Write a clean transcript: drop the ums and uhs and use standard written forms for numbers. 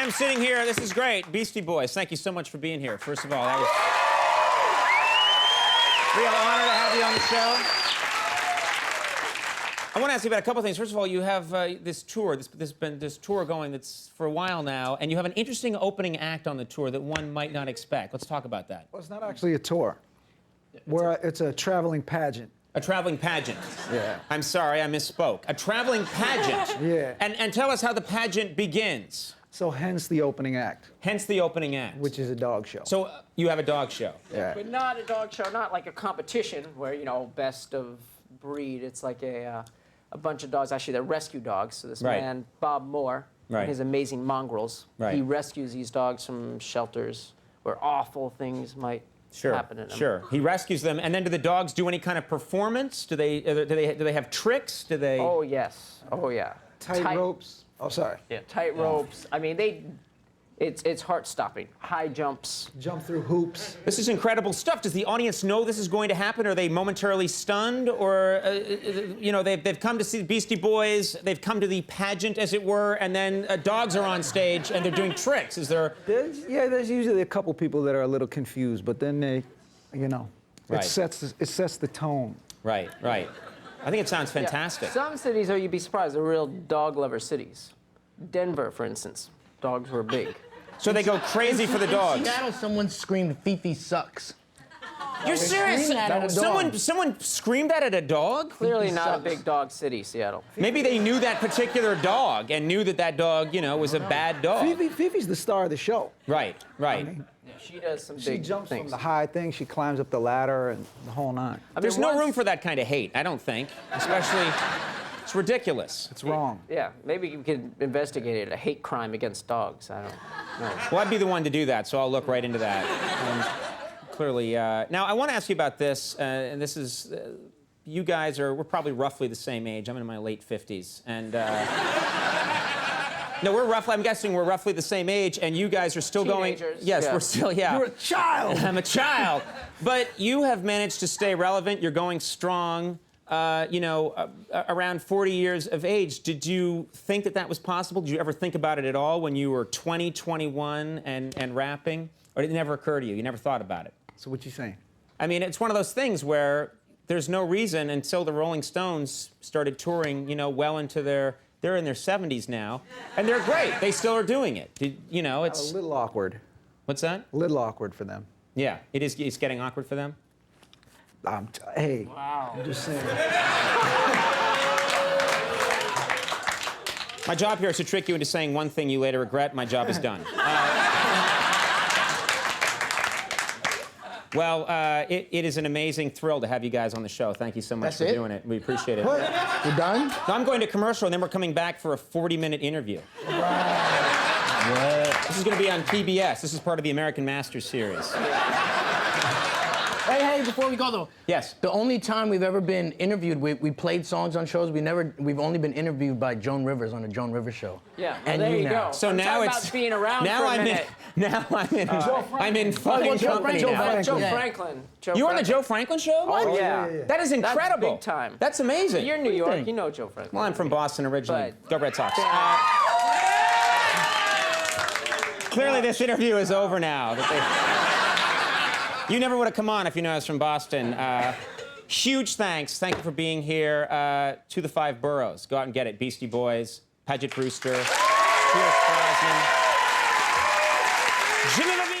I'm sitting here. This is great. Beastie Boys, thank you so much for being here. First of all, that was a real honor to have you on the show. I want to ask you about a couple of things. First of all, you have this tour, this tour going that's for a while now, and you have an interesting opening act on the tour that one might not expect. Let's talk about that. Well, it's not actually a tour. It's a traveling pageant. A traveling pageant. Yeah. I'm sorry, I misspoke. A traveling pageant. Yeah. And tell us how the pageant begins. So hence the opening act. Hence the opening act. Which is a dog show. So you have a dog show. Yeah. But not a dog show, not like a competition where, you know, best of breed. It's like a bunch of dogs. Actually, they're rescue dogs. So this man, Bob Moore, and his amazing mongrels, he rescues these dogs from shelters where awful things might happen in them. Sure. He rescues them, and then do the dogs do any kind of performance? Do they have tricks? Do they? Oh yes. Oh yeah. Tight ropes. Oh, sorry. Yeah, tight ropes. I mean, it's heart-stopping. High jumps. Jump through hoops. This is incredible stuff. Does the audience know this is going to happen? Are they momentarily stunned? Or, you know, they've come to see the Beastie Boys, they've come to the pageant, as it were, and then dogs are on stage and they're doing tricks. Is there... There's usually a couple people that are a little confused, but then they, you know, it sets the tone. Right, right. I think it sounds fantastic. Yeah. Some cities, you'd be surprised, are real dog lover cities. Denver, for instance, dogs were big. So they go crazy for the dogs. In Seattle, someone screamed, "Fifi sucks." You're serious? Someone screamed that at a dog? Clearly not a big dog city, Seattle. Maybe they knew that particular dog and knew that that dog, you know, was a bad dog. Fifi's the star of the show. Right, right. I mean, she does some big She jumps things. from the high thing, she climbs up the ladder, and the whole nine. I mean, There's no room for that kind of hate, I don't think. Especially, it's ridiculous. It's wrong. Yeah, maybe you could investigate it, a hate crime against dogs. I don't know. Well, I'd be the one to do that, so I'll look right into that. Clearly. Now, I want to ask you about this, and this is, you guys we're probably roughly the same age. I'm in my late 50s, and... No, I'm guessing we're roughly the same age, and you guys are still Teenagers, going... Yes, we're still, You're a child! I'm a child. But you have managed to stay relevant. You're going strong, you know, around 40 years of age. Did you think that that was possible? Did you ever think about it at all when you were 20, 21 and rapping? Or did it never occur to you? You never thought about it? So what you saying? I mean, it's one of those things where there's no reason until the Rolling Stones started touring, you know, well into their... They're in their 70s now, and they're great. They still are doing it. You know, it's... A little awkward. What's that? A little awkward for them. Yeah, it is. It's getting awkward for them? Hey. Wow. I'm just saying. My job here is to trick you into saying one thing you later regret. My job is done. Well, it is an amazing thrill to have you guys on the show. Thank you so much for doing it. We appreciate it. What? We're done? No, I'm going to commercial, and then we're coming back for a 40-minute interview. Wow. This is going to be on TBS. This is part of the American Masters series. Hey, before we go, though. Yes. The only time we've ever been interviewed, we played songs on shows. We've only been interviewed by Joan Rivers on the Joan Rivers show. Yeah, well, and there you now. go. So I'm now talking it's... about being around now for a I'm minute. I'm in fine company now. Joe Franklin. You were on the Joe Franklin show? Oh, yeah. That is incredible. That's big time. That's amazing. You're in New York. You know Joe Franklin. Well, I'm from Boston originally. But- Go Red Sox. Clearly, this interview is over now. You never would have come on if you knew I was from Boston. Huge thanks. Thank you for being here. To the 5 boroughs. Go out and get it. Beastie Boys, Paget Brewster, Pierce Brosnan, Jimmy Levine.